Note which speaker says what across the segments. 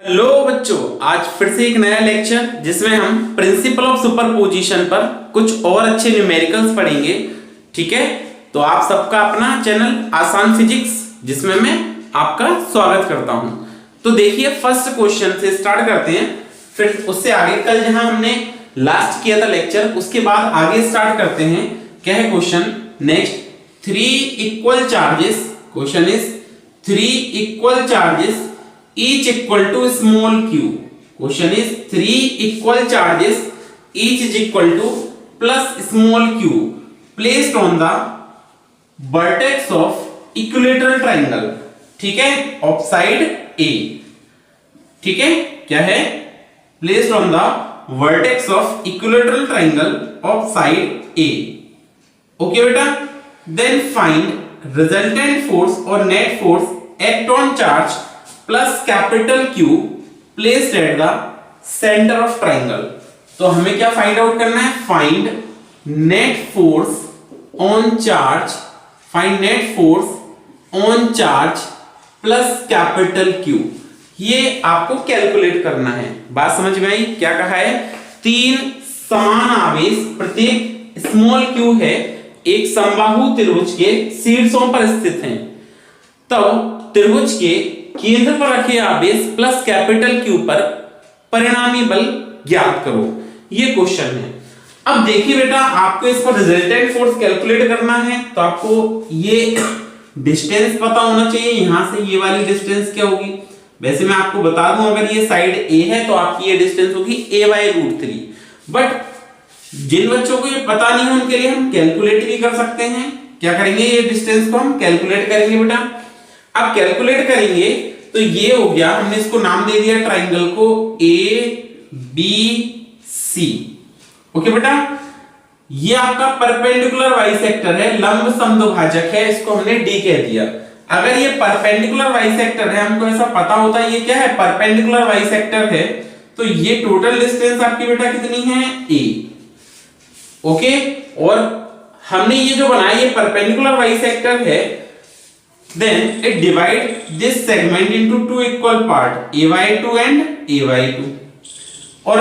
Speaker 1: Hello बच्चों, आज फिर से एक नया लेक्चर जिसमें हम प्रिंसिपल ऑफ सुपरपोजिशन पर कुछ और अच्छे न्यूमेरिकल्स पढ़ेंगे। ठीक है, तो आप सबका अपना चैनल आसान फिजिक्स जिसमें मैं आपका स्वागत करता हूं। तो देखिए, फर्स्ट क्वेश्चन से स्टार्ट करते हैं, फिर उससे आगे कल जहां हमने लास्ट किया था लेक्चर उसके बाद आगे स्टार्ट करते हैं। क्या है question? Next, 3 equal charges, question is 3 equal charges each equal to small q. Question is 3 equal charges each is equal to plus small q placed on the vertex of equilateral triangle. ठीक है, of side A. ठीक है, क्या है? Placed on the vertex of equilateral triangle of side A. Okay बेटा, then find resultant force or net force act on charge plus capital Q placed at the centre of triangle. तो हमें क्या find out करना है? Find net force on charge, find net force on charge plus capital Q। ये आपको calculate करना है। बात समझ में आई? क्या कहा है? 3 समान आवेश प्रत्येक स्मॉल q है, एक समबाहु त्रिभुज के शीर्षों पर स्थित हैं। तब त्रिभुज के केंद्र पर रखे आवेश प्लस कैपिटल Q पर परिणामी बल ज्ञात करो। ये क्वेश्चन है। अब देखिए बेटा, आपको इस पर रिजल्टेंट फोर्स कैलकुलेट करना है, तो आपको ये डिस्टेंस पता होना चाहिए। यहां से ये वाली डिस्टेंस क्या होगी? वैसे मैं आपको बता दूं, अगर ये साइड A है तो आपकी ये डिस्टेंस होगी a/√3। बट जिन बच्चों को ये पता नहीं है उनके लिए हम कैलकुलेट भी कर सकते हैं। क्या करेंगे? ये डिस्टेंस को हम कैलकुलेट करेंगे बेटा। अब कैलकुलेट करेंगे तो ये हो गया, हमने इसको नाम दे दिया ट्राइंगल को ABC। ओके बेटा, ये आपका परपेंडिकुलर बाइसेक्टर है, लंब समद्विभाजक है, इसको हमने D कह दिया। अगर ये परपेंडिकुलर बाइसेक्टर है, हमको ऐसा पता होता है ये क्या है? परपेंडिकुलर बाइसेक्टर है, तो ये टोटल डिस्टेंस आपकी बेटा कितनी है? A। ओके, और हमने ये जो बनाया ये परपेंडिकुलर बाइसेक्टर है, then it divide this segment into 2 equal part, a/2 and a/2। और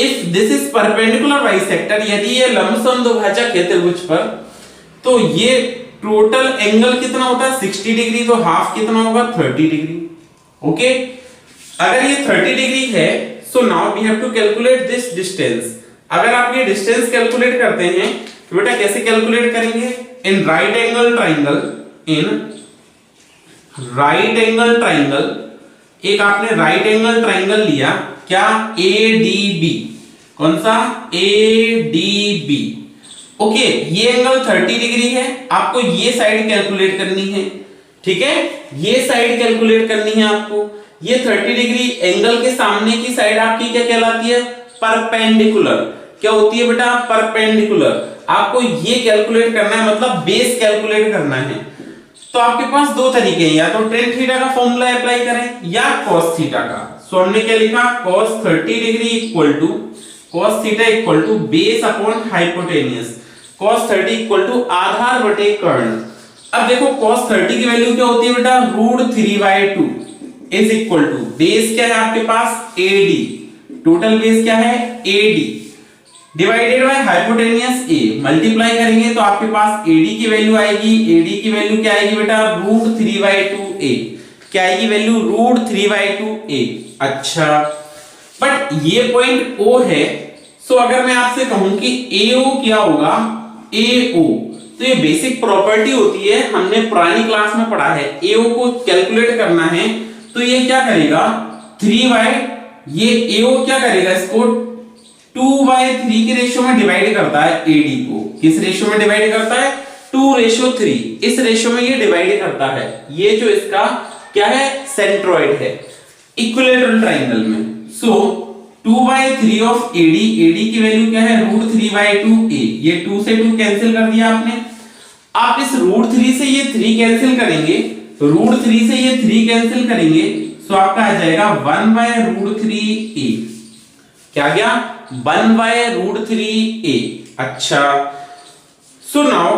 Speaker 1: if this is perpendicular bisector, यदि ये लंब समद्विभाजक है त्रिभुज पर, तो ये टोटल एंगल कितना होता है? 60 डिग्री। तो हाफ कितना होगा? 30 डिग्री। ओके, अगर ये 30 डिग्री है, so now we have to calculate this distance। अगर आप ये डिस्टेंस कैलकुलेट करते हैं तो बेटा कैसे कैलकुलेट करेंगे? इन राइट एंगल ट्राइंगल, इन राइट एंगल ट्राइंगल, एक आपने राइट एंगल ट्राइंगल लिया, क्या? ADB। कौन सा? ADB। ओके, ये एंगल 30 डिग्री है, आपको ये साइड कैलकुलेट करनी है। ठीक है, ये साइड कैलकुलेट करनी है आपको। ये 30 डिग्री एंगल के सामने की साइड आपकी क्या कहलाती है? परपेंडिकुलर। क्या होती है बेटा? परपेंडिकुलर। आपको ये कैलकुलेट करना है, मतलब बेस कैलकुलेट करना है। तो आपके पास दो तरीके हैं, या तो tan थीटा का फॉर्मूला अप्लाई करें या cos थीटा का। सो हमने क्या लिखा? cos 30 degree equal to cos theta equal to base upon hypotenuse, cos 30 equal to आधार बटे कर्ण। अब देखो cos 30 की वैल्यू क्या होती है बेटा? √3/2 इज इक्वल टू बेस क्या है आपके पास? AD। टोटल बेस क्या है? AD divided by hypotenuse A। Multiply करेंगे तो आपके पास AD की वैल्यू आएगी। AD की वैल्यू क्या आएगी बेटा? √3/2A। क्या आएगी वैल्यू? √3/2A। अच्छा, बट ये पॉइंट O है, सो अगर मैं आपसे कहूं कि AO क्या होगा? AO, तो ये बेसिक प्रॉपर्टी होती है, हमने पुरानी क्लास में पढ़ा है। AO को कैलकुलेट करना है तो ये क्या करेगा? 3 ये AO क्या करेगा? इसको 2/3 के रेशियो में डिवाइड करता है AD को। किस रेशियो में डिवाइड करता है? 2:3। इस रेशियो में ये डिवाइड करता है। ये जो इसका क्या है? सेंट्रोइड है इक्विलेटरल ट्राइंगल में। सो 2/3 ऑफ AD, AD की वैल्यू क्या है? √3/2A। ये 2 से 2 कैंसिल कर दिया आपने। आप इस √3 से ये 3 कैंसिल करेंगे, √3 से ये 3 कैंसिल करेंगे, सो आपका आ जाएगा 1/√3A। क्या गया? 1/√3A। अच्छा, सो नाउ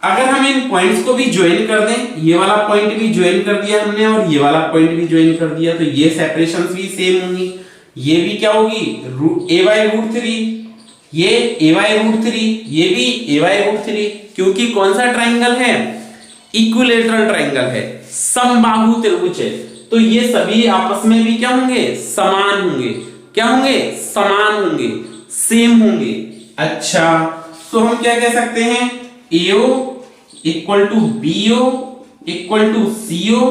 Speaker 1: अगर हम इन पॉइंट्स को भी ज्वाइन कर दें, ये वाला पॉइंट भी ज्वाइन कर दिया हमने और ये वाला पॉइंट भी ज्वाइन कर दिया, तो ये सेपरेशंस भी सेम होंगी। ये भी क्या होगी, a/√3, ये a/√3, ये भी a/√3, क्योंकि कौन सा ट्राइंगल है, इक्विलैटरल ट्राइंगल है, समबाहु त्रिभुज है, तो ये सभी आपस में भी क्या होंगे, समान होंगे। क्या होंगे, समान होंगे, सेम होंगे। अच्छा, तो हम क्या कह सकते हैं, AO equal to BO equal to CO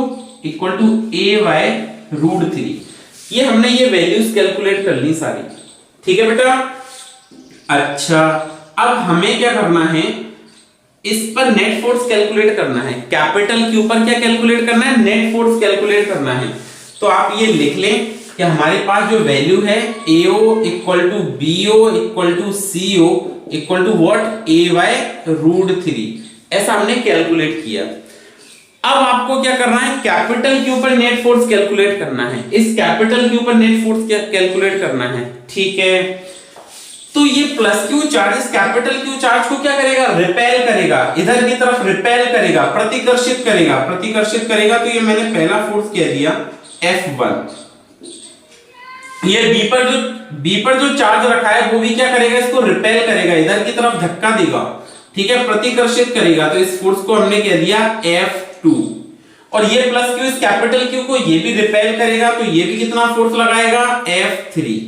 Speaker 1: equal to a/√3। ये हमने ये वैल्यूज कैलकुलेट कर ली सारी, ठीक है बेटा। अच्छा, अब हमें क्या करना है, इस पर नेट फोर्स कैलकुलेट करना है। कैपिटल Q पर क्या कैलकुलेट करना है, नेट फोर्स कैलकुलेट करना है। तो आप ये लिख लें कि हमारे पास जो वैल्यू है AO equal to BO equal to CO equal to what, a/√3, ऐसा हमने कैलकुलेट किया। अब आपको क्या करना है, कैपिटल Q पर नेट फोर्स कैलकुलेट करना है। इस कैपिटल Q पर नेट फोर्स कैलकुलेट करना है, ठीक है। तो ये प्लस Q चार्ज इस कैपिटल Q चार्ज को क्या करेगा, रिपेल करेगा, इधर की तरफ रिपेल करेगा, प्रतिकर्षित करेगा, प्रतिकर्षित करेगा। तो ये मैंने पहला फोर्स कह दिया F1। ये B पर जो चार्ज रखा है वो भी क्या करेगा, इसको रिपेल करेगा, इधर की तरफ धक्का देगा, ठीक है, प्रतिकर्षित करेगा। तो इस फोर्स को हमने कह दिया F2। और ये प्लस Q इस कैपिटल Q को ये भी रिपेल करेगा, तो ये भी कितना फोर्स लगाएगा, F3।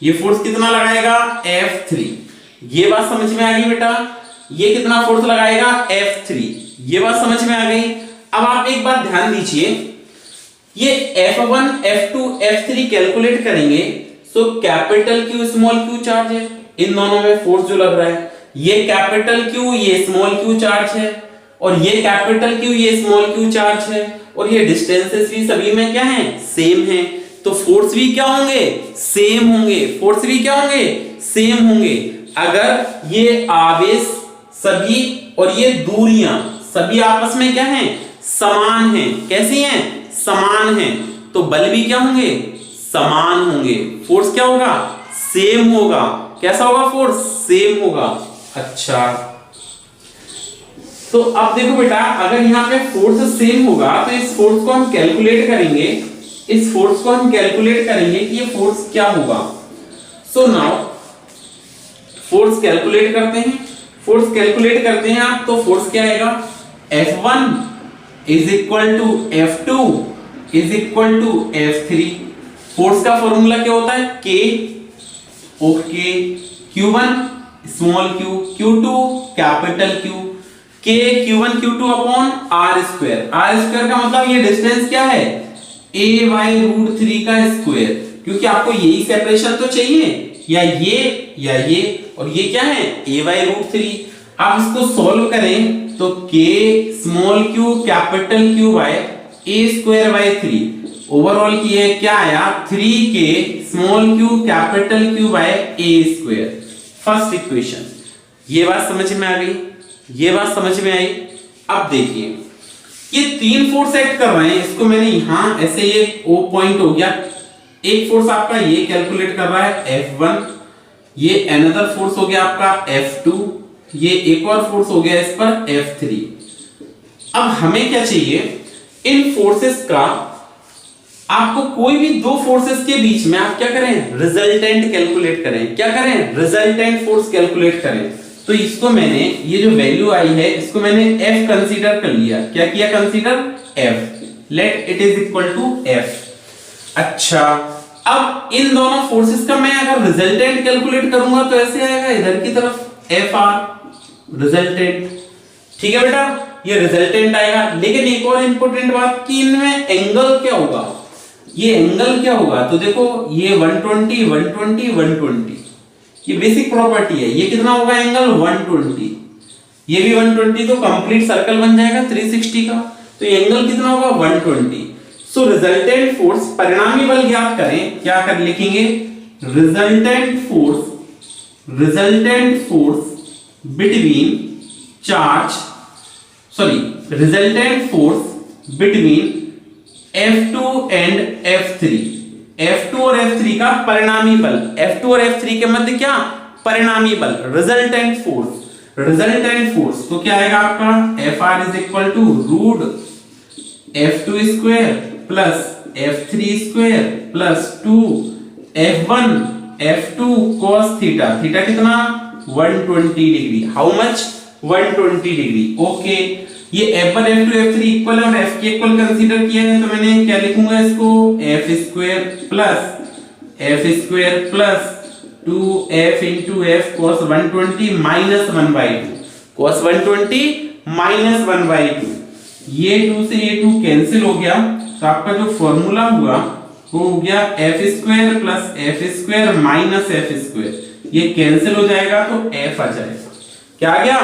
Speaker 1: ये फोर्स कितना लगाएगा, F3। ये बात समझ में आ गई बेटा, ये कितना फोर्स लगाएगा, F3। ये बात समझ में आ गई। अब आप एक बात ध्यान दीजिए, ये F1 F2 F3 कैलकुलेट करेंगे, so capital Q small q charge है, इन दोनों में फोर्स जो लग रहा है, ये कैपिटल Q ये स्मॉल q चार्ज है, और ये कैपिटल Q ये स्मॉल q चार्ज है, और ये डिस्टेंसेस भी सभी में क्या है, सेम है। तो फोर्स भी क्या होंगे, सेम होंगे, फोर्स भी क्या होंगे, सेम होंगे। अगर ये आवेश सभी और ये दूरियां सभी आपस में क्या हैं, समान हैं। कैसी हैं, समान हैं। तो बल भी क्या होंगे, समान होंगे। फोर्स क्या होगा, सेम होगा। कैसा होगा, फोर्स सेम होगा। अच्छा, तो अब देखो बेटा, अगर यहाँ पे फोर्स सेम होगा तो इस फोर्स को हम कैलकुलेट करेंगे, इस फोर्स को हम कैलकुलेट करेंगे कि ये फोर्स क्या होगा। सो नाउ फोर्स कैलकुलेट करते हैं, फोर्स कैलकुलेट करते हैं आप, तो फोर्स क्या आएगा, F1 is equal to F2 is equal to F3। Force का फॉर्मूला क्या होता है, K, okay, Q1 small q, Q2 capital Q, K Q1 Q2 upon R square. R square का मतलब ये डिस्टेंस क्या है, a/√3 का स्क्वायर, क्योंकि आपको यही सेपरेशन तो चाहिए, या ये और ये क्या है, a/√3। आप इसको सॉल्व करें तो K small q capital Q by a²/3 overall की है क्या आया, 3K small q capital Q by a²। First equation. ये बात समझ में आ गई, ये बात समझ में आई। अब देखिए, ये तीन फोर्स एक्ट कर रहे हैं, इसको मैंने यहां ऐसे ये O पॉइंट हो गया। एक फोर्स आपका ये कैलकुलेट कर रहा है F1, ये अनदर फोर्स हो गया आपका F2, ये एक और फोर्स हो गया इस पर F3। अब हमें क्या चाहिए, इन फोर्सेस का आपको कोई भी दो फोर्सेस के बीच में आप क्या करें, रिजल्टेंट कैलकुलेट करें। क्या करें, रिजल्टेंट फोर्स कैलकुलेट करें। तो इसको मैंने, ये जो वैल्यू आई है इसको मैंने F कंसीडर कर लिया। क्या किया, consider F, let it is equal to F। अच्छा, अब इन दोनों फोर्सेस का मैं अगर रिजल्टेंट कैलकुलेट करूंगा तो ऐसे आएगा, इधर की तरफ FR रिजल्टेंट। ठीक है बेटा, ये रिजल्टेंट आएगा। लेकिन एक और इंपॉर्टेंट बात कि इनमें एंगल क्या होगा, ये एंगल क्या होगा, तो देखो ये 120 120 120, ये बेसिक प्रॉपर्टी है। ये कितना होगा एंगल, 120, ये भी 120, तो कंप्लीट सर्कल बन जाएगा 360 का। तो ये एंगल कितना होगा, 120। सो रिजल्टेंट फोर्स, परिणामी बल ज्ञात करें, क्या कर लिखेंगे, resultant force between charge, sorry, resultant force between F2 and F3। F2 और F3 का परिणामी बल, F2 और F3 के मध्य क्या, परिणामी बल, रिजल्टेंट फोर्स। रिजल्टेंट फोर्स तो क्या आएगा आपका Fr is equal to root F2 square plus F3 square plus 2 F1 F2 cos theta, theta कितना 120 degree, how much 120 degree. Okay, ये F1 F2 F3 इक्वल है और F के इक्वल कंसीडर किया है, तो मैंने क्या लिखूंगा इसको F square plus 2F into F cos 120 minus 1/2, cos 120 minus 1/2, ये 2 से ये 2 कैंसिल हो गया, तो आपका जो फॉर्मूला हुआ वो हो गया F square plus F square minus F square, ये कैंसिल हो जाएगा तो F आ जाएगा। क्या आ गया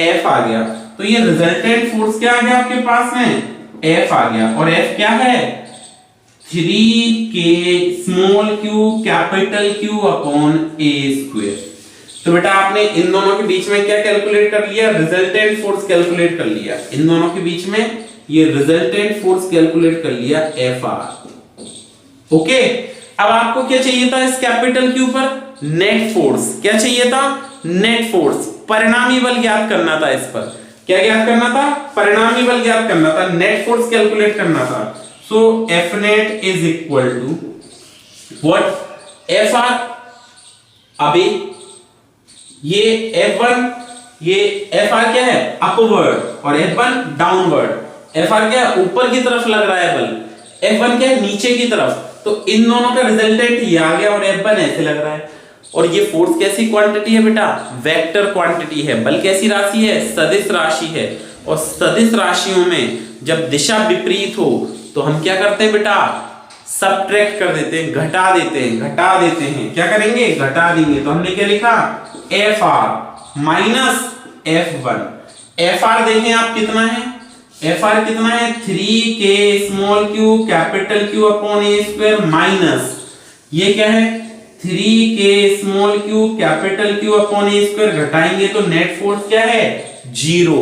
Speaker 1: F आ गया, तो ये रिजल्टेंट फोर्स क्या आ गया आपके पास में F आ गया, और F क्या है 3K small q capital Q upon A square. तो बेटा आपने इन दोनों के बीच में क्या कैलकुलेट कर लिया, रिजल्टेंट फोर्स कैलकुलेट कर लिया, इन दोनों के बीच में ये रिजल्टेंट फोर्स कैलकुलेट कर लिया Fr। ओके, अब आपको क्या चाहिए था इस कैपिटल Q पर नेट फोर्स, क्या चाहिए था नेट फोर्स, परिणामी बल ज्ञात करना था, इस पर क्या ज्ञात करना था, परिणामी बल ज्ञात करना था, नेट फोर्स कैलकुलेट करना था। So F net is equal to what Fr, अभी ये F1 ये Fr क्या है अपवर्ड और F1 डाउनवर्ड, Fr क्या है ऊपर की तरफ लग रहा है बल, F1 क्या है नीचे की तरफ, तो इन दोनों का रिजल्टेंट ये आ गया और F1 ऐसे लग रहा है। और ये फोर्स कैसी क्वांटिटी है बेटा, वेक्टर क्वांटिटी है, बल कैसी राशि है, सदिश राशि है, और सदिश राशियों में जब दिशा विपरीत हो तो हम क्या करते हैं बेटा, सबट्रैक्ट कर देते हैं, घटा देते हैं, क्या करेंगे घटा देंगे, तो हमने क्या लिखा Fr माइनस F1। Fr देखें आप कितना है, Fr कितना है 3K small q capital Q upon A square minus ये क्या है 3K small q capital Q upon A square, घटाएंगे तो नेट फोर्स क्या है 0,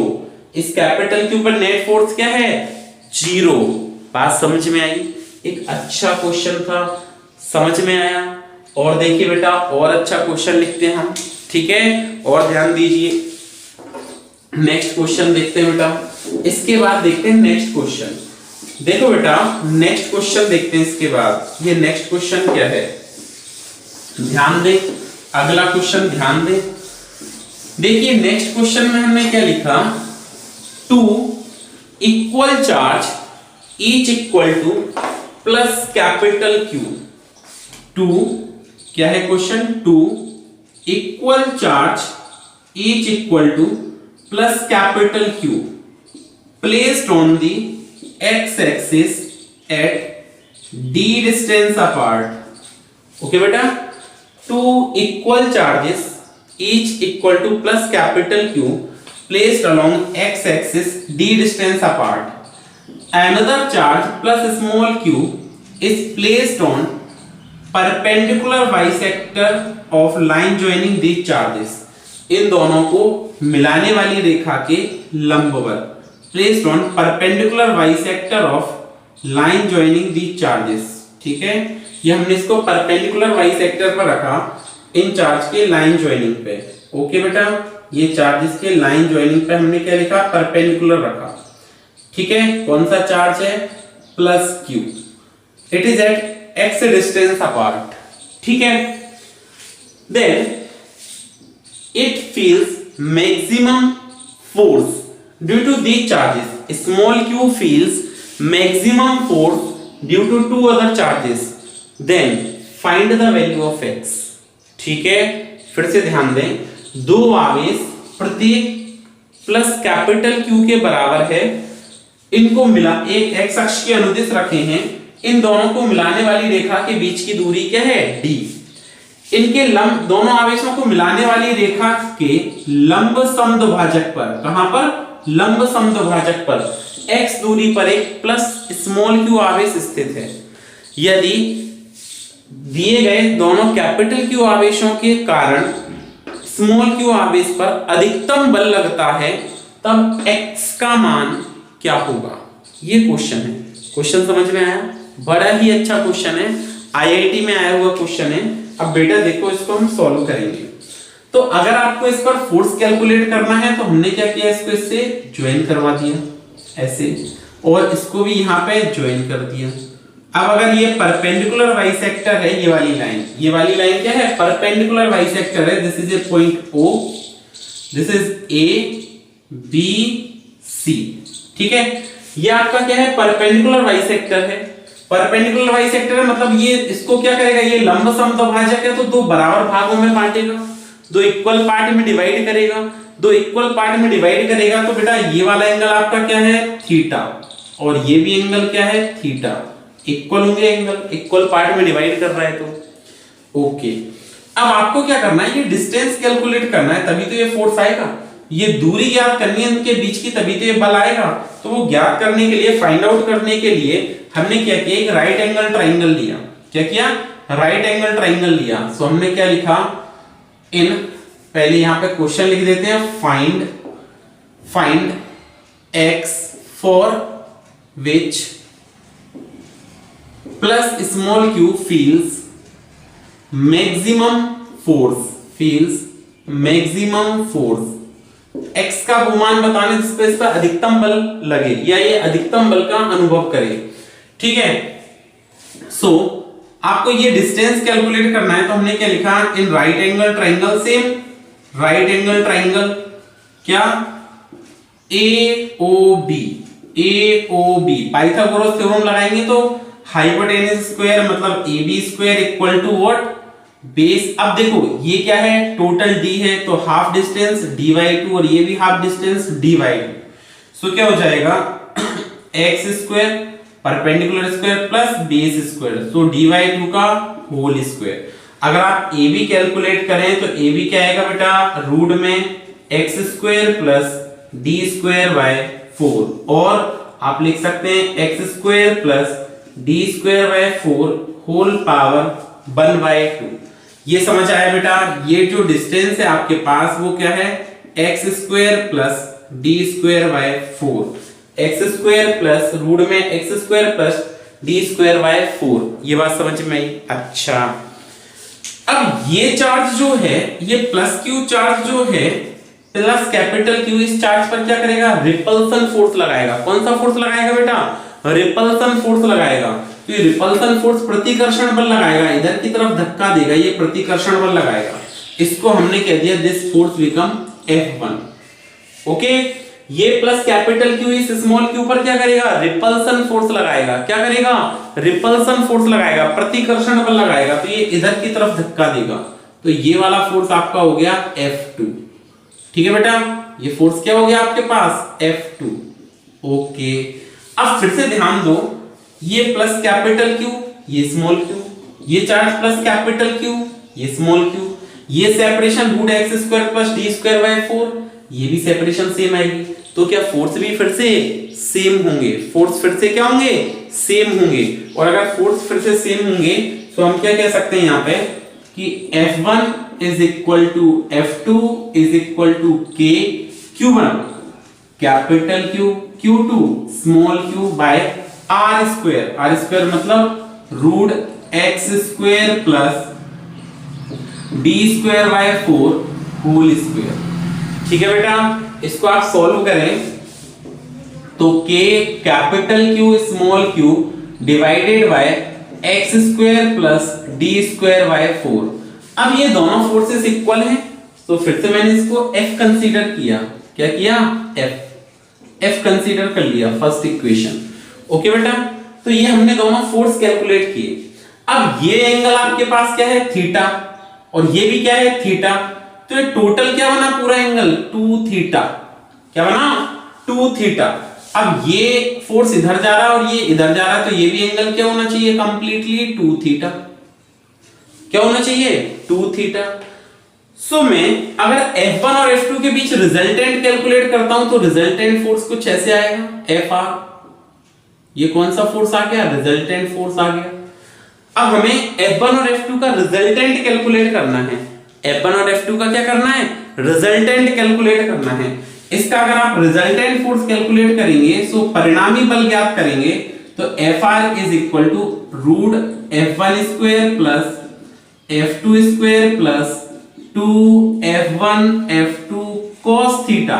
Speaker 1: इस कैपिटल Q पर नेट फोर्स क्या है 0। बात समझ में आई, एक अच्छा क्वेश्चन था, समझ में आया। और देखिए बेटा और अच्छा क्वेश्चन लिखते हैं हम, ठीक है, और ध्यान दीजिए, नेक्स्ट क्वेश्चन देखते हैं बेटा, इसके बाद देखते हैं नेक्स्ट क्वेश्चन। देखो बेटा नेक्स्ट क्वेश्चन देखते हैं इसके बाद, ये नेक्स्ट क्वेश्चन क्या है, ध्यान दे, अगला क्वेश्चन ध्यान दे। देखिए नेक्स्ट क्वेश्चन में हमने क्या लिखा, 2 equal charge each equal two plus capital Q। 2 क्या है question, 2 equal charge each equal two plus capital Q placed on the x axis at d distance apart. Okay बेटा, 2 equal charges each equal two plus capital Q placed along x axis d distance apart. Another charge plus small q is placed on perpendicular bisector of line joining these charges. इन दोनों को मिलाने वाली रेखा के लंबवत, placed on perpendicular bisector of line joining these charges। ठीक है, ये हमने इसको perpendicular bisector पर रखा, इन चार्ज के लाइन ज्वाइनिंग पे। ओके बेटा, ये चार्जेस के लाइन ज्वाइनिंग पे हमने क्या लिखा, परपेंडिकुलर रखा। ठीक है, कौन सा चार्ज है plus Q, it is at x distance apart. ठीक है, then it feels maximum force due to these charges, small q feels maximum force due to 2 other charges, then find the value of x। ठीक है, फिर से ध्यान दें, 2 आवेश प्रत्येक प्लस कैपिटल Q के बराबर है, इनको मिला एक x अक्ष के अनुदिश रखे हैं, इन दोनों को मिलाने वाली रेखा के बीच की दूरी क्या है d। इनके लंब, दोनों आवेशों को मिलाने वाली रेखा के लंब समद्विभाजक पर, कहां पर लंब समद्विभाजक पर x दूरी पर एक प्लस स्मॉल q आवेश स्थित है। यदि दिए गए दोनों कैपिटल Q आवेशों के कारण स्मॉल q आवेश पर अधिकतम बल लगता है, तब x का मान क्या होगा, ये क्वेश्चन है। क्वेश्चन समझ में आया, बड़ा ही अच्छा क्वेश्चन है, IIT में आया हुआ क्वेश्चन है। अब बेटा देखो इसको हम सॉल्व करेंगे। तो अगर आपको इस पर फोर्स कैलकुलेट करना है तो हमने क्या किया, इसको इससे ज्वाइन करवा दिया ऐसे, और इसको भी यहाँ पे ज्वाइन कर दिया। अब अगर ये परपेंडिकुलर बाइसेक्टर है, ये वाली लाइन क्या है, परपेंडिकुलर बाइसेक्टर है। This is a point O, this is ABC, ठीक है। ये आपका क्या है, परपेंडिकुलर बाइसेक्टर है। परपेंडिकुलर बाइसेक्टर है मतलब ये इसको क्या करेगा, ये लंब समद्विभाजक है तो दो बराबर भागों में बांटेगा, दो इक्वल पार्ट में डिवाइड करेगा। दो इक्वल पार्ट में डिवाइड करेगा तो बेटा ये वाला एंगल आपका क्या है, थीटा, और ये भी एंगल क्या है, थीटा। इक्वल होंगे एंगल, इक्वल पार्ट में डिवाइड कर रहा है तो ओके। अब आपको क्या करना है, ये डिस्टेंस कैलकुलेट करना है, तभी तो ये फोर्स आएगा। ये दूरी ज्ञात करनी है उनके बीच की, तभी तो ये बल आएगा। तो वो ज्ञात करने के लिए, फाइंड आउट करने के लिए हमने क्या किया, एक राइट एंगल ट्राइंगल लिया। क्या किया, राइट एंगल ट्राइंगल लिया। सो हमने क्या लिखा, इन पहले यहां पे क्वेश्चन लिख देते हैं, find x for which plus small q feels maximum force. x का अनुमान बताने जिस पे इस पर अधिकतम बल लगे या ये अधिकतम बल का अनुभव करे, ठीक है। सो आपको ये डिस्टेंस कैलकुलेट करना है तो हमने क्या लिखा, in right angle triangle, same right angle triangle क्या, AOB पाइथागोरस थ्योरम लगाएंगे तो हाइपोटेनस स्क्वायर मतलब AB square equal to what, base. अब देखो ये क्या है, टोटल d है तो हाफ डिस्टेंस d/2 और ये भी हाफ डिस्टेंस d/2। सो क्या हो जाएगा, x square perpendicular square plus base square, so d/2 का होल स्क्वायर। अगर आप AB कैलकुलेट करें तो AB क्या आएगा बेटा, रूट में x square plus d square by 4, और आप लिख सकते हैं x square plus d square by 4 whole power 1/2। ये समझ आया बेटा। ये जो डिस्टेंस है आपके पास वो क्या है, x square plus d square by 4, x square plus root में x square plus d square by 4। ये बात समझ में आई। अच्छा, अब ये चार्ज जो है, ये प्लस q चार्ज जो है, प्लस कैपिटल Q इस चार्ज पर क्या करेगा, रिपल्सन फोर्स लगाएगा। कौन सा फोर्स लगाएगा बेटा, रिपल्सन फोर्स लगाएगा। तो ये रिपल्सन फोर्स प्रतिकर्षण बल लगाएगा, इधर की तरफ धक्का देगा, ये प्रतिकर्षण बल लगाएगा। इसको हमने कह दिया this force become F1। Okay, ये प्लस कैपिटल Q इस स्मॉल q पर क्या करेगा, रिपल्सन फोर्स लगाएगा। क्या करेगा, रिपल्सन फोर्स लगाएगा, प्रतिकर्षण बल लगाएगा। तो ये इधर की तरफ धक्का देगा, तो ये वाला फोर्स आपका हो गया F2। ठीक है बेटा, ये फोर्स क्या हो गया आपके पास, F2। ओके, अब फिर से ध्यान दो, ये प्लस कैपिटल Q, ये स्मॉल q, ये चार्ज प्लस कैपिटल Q, ये स्मॉल q, ये separation root x square plus d square by 4, ये भी सेपरेशन सेम आएगी। तो क्या फोर्स भी फिर से सेम होंगे, फोर्स फिर से क्या होंगे, सेम होंगे। और अगर फोर्स फिर से सेम होंगे तो हम क्या कह सकते हैं यहाँ पे कि F1 is equal to F2 is equal to K, Q1 capital Q, Q2 small q by R square मतलब root x square plus d square by 4 whole square. ठीक है बेटा, इसको आप सॉल्व करें तो k capital Q small q divided by x square plus d square by 4। अब ये दोनों फोर्सेस इक्वल हैं, तो फिर से मैंने इसको f कंसीडर किया। क्या किया, f कंसीडर कर लिया फर्स्ट इक्वेशन। ओके बेटा, तो ये हमने दोनों फोर्स कैलकुलेट किए। अब ये एंगल आपके पास क्या है, थीटा, और ये भी क्या है, थीटा। तो ये टोटल क्या बना, पूरा एंगल 2 थीटा। क्या बना, 2 थीटा। अब ये फोर्स इधर जा रहा है और ये इधर जा रहा है, तो ये भी एंगल क्या होना चाहिए, कंप्लीटली 2 थीटा। क्या होना चाहिए, 2 थीटा। सो मैं अगर F1 और F2 के बीच रिजल्टेंट कैलकुलेट करता हूं तो रिजल्टेंट फोर्स कुछ ऐसे आएगा, FR। ये कौन सा फोर्स आ गया, रिजल्टेंट फोर्स आ गया। अब हमें F1 और F2 का रिजल्टेंट कैलकुलेट करना है। F1 और F2 का क्या करना है, रिजल्टेंट कैलकुलेट करना है। इसका अगर आप रिजल्टेंट फोर्स कैलकुलेट करेंगे तो परिणामी बल ज्ञात करेंगे तो FR is equal to root F1 square plus F2 square plus 2f1 f2 cos theta.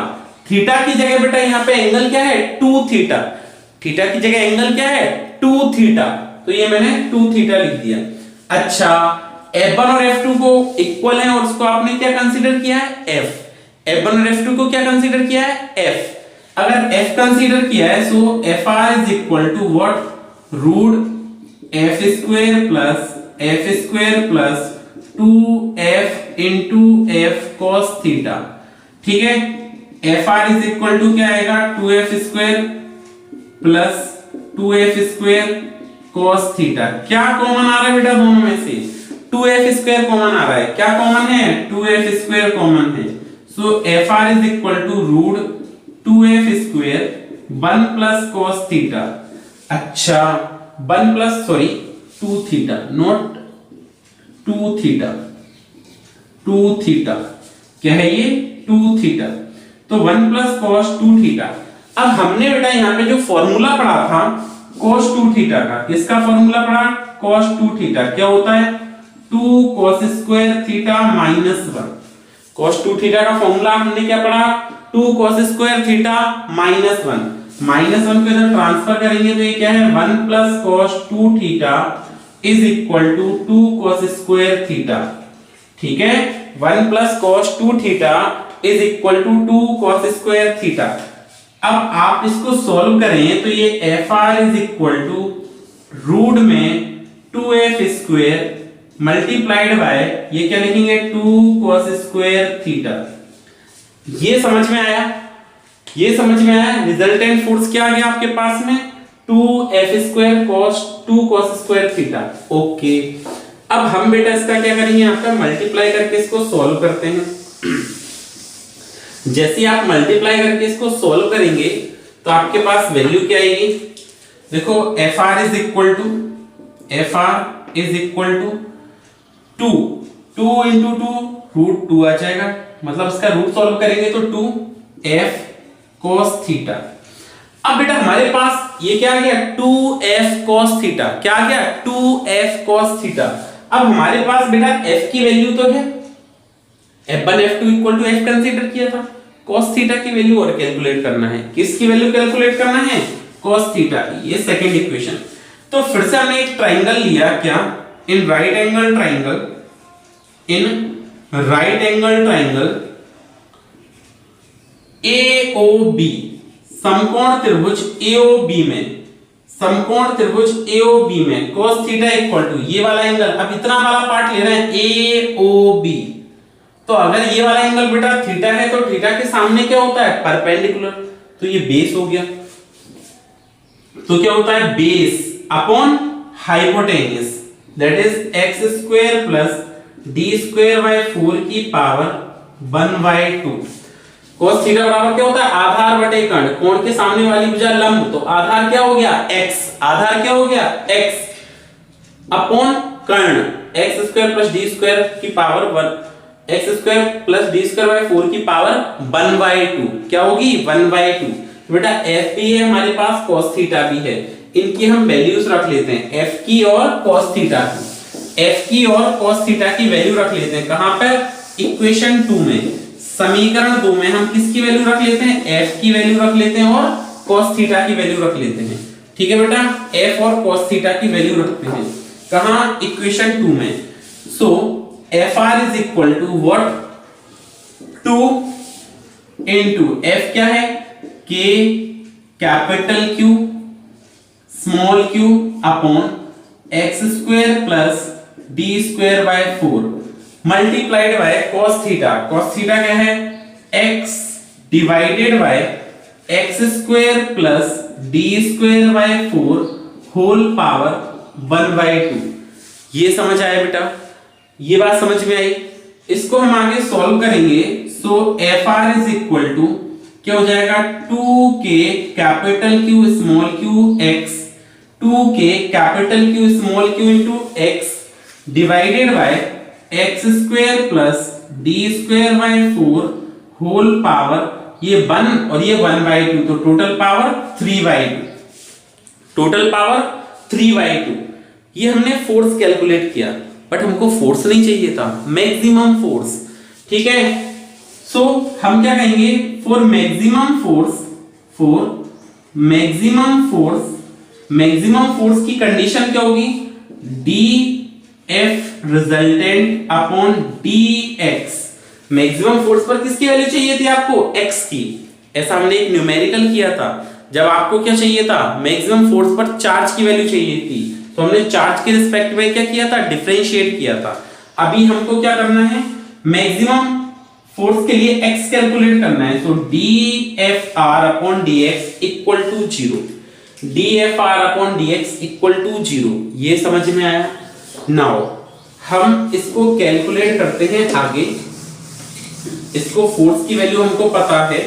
Speaker 1: Theta की जगह बेटा यहाँ पे एंगल क्या है 2 थीटा, थीटा की जगह एंगल क्या है 2 थीटा, तो ये मैंने 2 थीटा लिख दिया। अच्छा f1 और f2 को इक्वल है और उसको आपने क्या कंसीडर किया है f, f1 और f2 को क्या कंसीडर किया है f। अगर f कंसीडर किया है so fr is equal to what root f square plus 2f into f cos theta. ठीक है, fr इज इक्वल टू क्या आएगा 2f square plus 2f square cos theta. क्या कॉमन आ रहा है बेटा दोनों में से 2f स्क्वायर कॉमन आ रहा है, क्या कॉमन है 2f स्क्वायर कॉमन है, so fr is equal to root 2f square 1 plus cos theta. अच्छा 1 plus sorry 2 theta not 2 theta, 2 theta क्या है ये 2 थीटा, तो 1 प्लस cos 2 थीटा। अब हमने बेटा यहाँ पे जो फॉर्मूला पढ़ा था cos 2 थीटा का, किसका फॉर्मूला पढ़ा cos 2 थीटा, क्या होता है 2 cos square theta minus 1। cos 2 theta का फॉर्मूला हमने क्या पढ़ा 2 cos square theta minus 1, minus 1 को इधर ट्रांसफर करेंगे तो ये क्या है 1 plus cos 2 theta is equal to 2 cos square theta. ठीक है, 1 plus cos 2 theta is equal to 2 cos square theta. अब आप इसको सॉल्व करें तो ये fr is equal to root में 2f स्क्वायर मल्टीप्लाइड बाय ये क्या लिखेंगे 2 cos स्क्वायर थीटा। ये समझ में आया, ये समझ में आया। रिजल्टेंट फोर्स क्या आ गया आपके पास में 2f square cos 2 cos square theta. Okay, अब हम बेटा इसका क्या करेंगे यहाँ पे मल्टीप्लाई करके इसको सॉल्व करते हैं। जैसे आप मल्टीप्लाई करके इसको सॉल्व करेंगे तो आपके पास वैल्यू क्या आएगी, देखो fr is equal to 2 into 2 root 2 आ जाएगा, मतलब इसका रूट सॉल्व करेंगे तो 2f cos थीटा। अब बेटा हमारे पास ये क्या आ गया 2f cos थीटा, क्या आ गया 2f cos थीटा। अब हमारे पास बेटा f की वैल्यू तो है f1 f2 equal to f consider किया था, cos थीटा की वैल्यू और कैलकुलेट करना है, किसकी वैल्यू कैलकुलेट करना है cos थीटा की, ये सेकंड इक्वेशन। तो फिर से हमने एक ट्राइंगल लिया क्या इन राइट एंगल ट्राइंगल AOB, समकोण त्रिभुज AOB में cos थीटा इक्वल टू ये वाला एंगल, अब इतना वाला पार्ट ले रहे हैं AOB, तो अगर ये वाला एंगल बेटा थीटा है तो थीटा के सामने क्या होता है परपेंडिकुलर, तो ये बेस हो गया, तो क्या होता है base upon hypotenuse that is x square plus d square by 4 की पावर 1/2। cos थीटा बराबर क्या होता है आधार बटे कर्ण, कोण के सामने वाली भुजा लंब, तो आधार क्या हो गया x, आधार क्या हो गया x अपॉन कर्ण x square plus d square की power 1, x square plus d square by 4 की पावर 1/2 क्या होगी 1/2। बेटा f भी है हमारे पास cos थीटा भी है, इनकी हम वैल्यूज रख लेते हैं f की और cos थीटा की, f की और cos थीटा की वैल्यू रख लेते हैं कहां पर इक्वेशन 2 में, समीकरण 2 में हम किसकी वैल्यू रख लेते हैं f की वैल्यू रख लेते हैं और cos थीटा की वैल्यू रख लेते हैं। ठीक है बेटा, f और cos थीटा की वैल्यू रखते हैं कहां इक्वेशन 2 में, so fr is equal to what 2 into f क्या है k capital Q small q upon x square plus d square by 4 multiplied by cos theta, cos theta क्या है x divided by x square plus d square by 4 whole power 1/2। ये समझ आया बेटा, ये बात समझ में आई। इसको हम आगे सॉल्व करेंगे, so fr is equal to क्या हो जाएगा 2k capital Q small q x, 2k capital Q small q into x divided by x square plus d square by 4 whole power ये 1 और ये 1/2, तो टोटल पावर 3/2, टोटल पावर 3/2। ये हमने force calculate किया, बट हमको फोर्स नहीं चाहिए था, मैक्सिमम फोर्स। ठीक है। सो हम क्या कहेंगे, फॉर मैक्सिमम फोर्स की कंडीशन क्या होगी, D F resultant upon D x. Maximum force पर किसकी वैल्यू चाहिए थी आपको, एक्स की। ऐसा हमने एक न्यूमेरिकल किया था, जब आपको क्या चाहिए था, मैक्सिमम फोर्स पर चार्ज की वैल्यू चाहिए थी, तो हमने चार्ज के रिस्पेक्ट में क्या किया था, डिफरेंशिएट किया था। अभी हमको क्या करना है, मैक्सिमम फोर्स के लिए x कैलकुलेट करना है। So dFr upon dx equal to 0, dFr upon dx equal to 0। ये समझ में आया। नाउ हम इसको कैलकुलेट करते हैं आगे। इसको फोर्स की वैल्यू हमको पता है,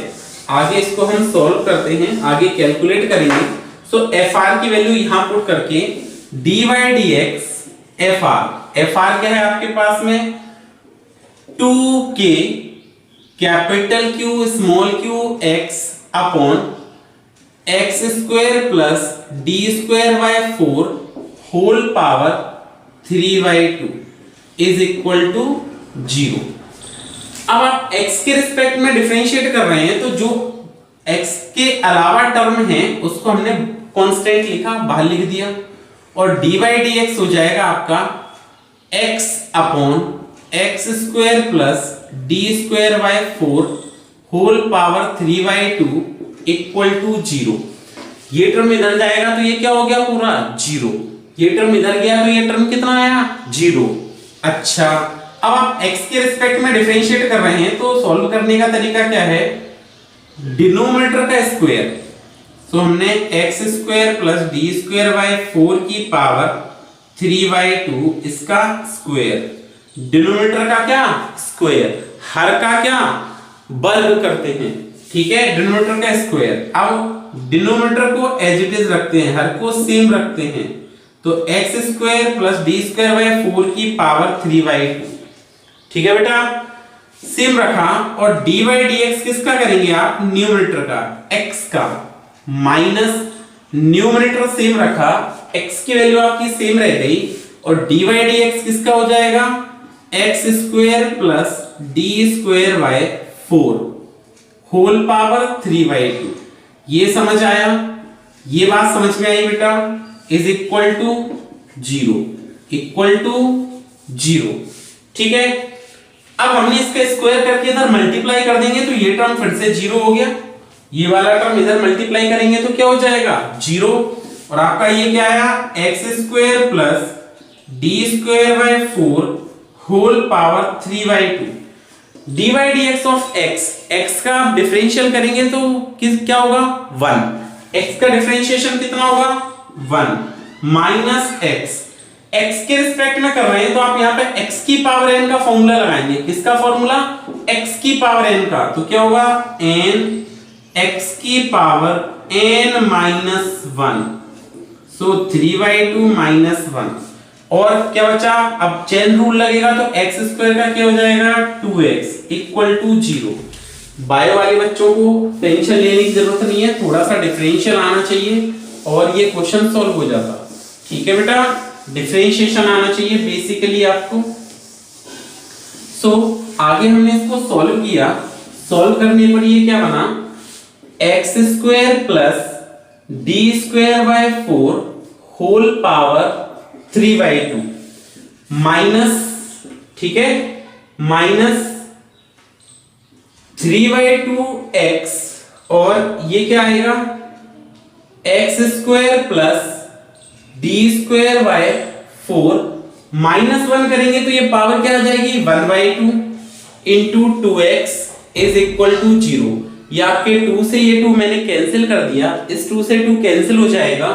Speaker 1: आगे इसको हम सॉल्व करते हैं, आगे कैलकुलेट करेंगे। सो Fr की वैल्यू यहां पुट करके dy dx Fr क्या है आपके पास में, 2k capital Q small q x upon x square plus d square by 4 whole power 3/2 is equal to 0। अब आप x के रिस्पेक्ट में डिफरेंशिएट कर रहे हैं, तो जो x के अलावा टर्म है उसको हमने कांस्टेंट लिखा, बाहर लिख दिया, और dy dx हो जाएगा आपका x upon x square plus d square by 4 whole power 3/2 equal to 0। ये टर्म इधर जाएगा तो ये क्या हो गया, पूरा 0। ये टर्म इधर गया तो ये टर्म कितना आया, 0। अच्छा, अब आप x के रिस्पेक्ट में डिफरेंशिएट कर रहे हैं, तो सॉल्व करने का तरीका क्या है, डिनोमिनेटर का स्क्वायर। तो हमने x square plus d square by 4 की पावर 3/2 इसका स्क्वायर, डिनोमिनेटर का क्या, स्क्वायर, हर का क्या, वर्ग करते हैं, ठीक है, डिनोमिनेटर का स्क्वायर। अब डिनोमिनेटर को एज इट इज रखते हैं, हर को सेम रखते हैं, तो x square plus d square by 4 की पावर 3/2, ठीक है बेटा, सेम रखा। और dy dx किसका करेंगे आप, न्यूमरेटर का, x का, माइनस न्यूमरेटर सेम रखा, x की वैल्यू आपकी सेम रह गई, और dy dx किसका हो जाएगा, x square plus d square by 4 whole power 3/2। ये समझ आया, ये बात समझ में आई बेटा, is equal to 0, equal to 0, ठीक है। अब हमने इसका स्क्वायर करके इधर मल्टीप्लाई कर देंगे तो ये टर्म फिर से 0 हो गया, ये वाला टर्म इधर मल्टीप्लाई करेंगे तो क्या हो जाएगा, 0, और आपका ये क्या आया, x square plus d square by 4 whole power 3/2। dy dx of x, x का आप डिफरेंशियल करेंगे तो क्या होगा, 1। x का डिफरेंशिएशन कितना होगा, 1 माइनस x के रिस्पेक्ट में कर रहे हैं तो आप यहाँ पे x की पावर n का फॉर्मूला लगाएंगे। किसका फॉर्मूला, x की पावर n का, तो क्या होगा, n x की पावर n माइनस 1, सो 3/2 माइनस 1, और क्या बचा, अब चेन रूल लगेगा तो x स्क्वायर का क्या हो जाएगा, 2x इक्वल टू 0। बायो वाले बच्चों को टेंशन लेने की जरूरत नहीं है, थोड़ा सा डिफरेंशियल आना चाहिए और ये क्वेश्चन सॉल्व हो जाता, ठीक है बेटा, डिफरेंशिएशन आना चाहिए बेसिकली आपको। सो आगे हमने इसको सॉल्व किया, सॉल्व करने पर ये क्या बना, x square plus d square by 4 whole power 3/2 minus, ठीक है, माइनस 3/2x, और ये क्या आएगा, x square plus d square by 4 minus 1 करेंगे तो ये पावर क्या आ जाएगी, 1/2 into 2x is equal to 0। ये आपके 2 से ये 2 मैंने कैंसिल कर दिया, इस 2 से 2 कैंसिल हो जाएगा।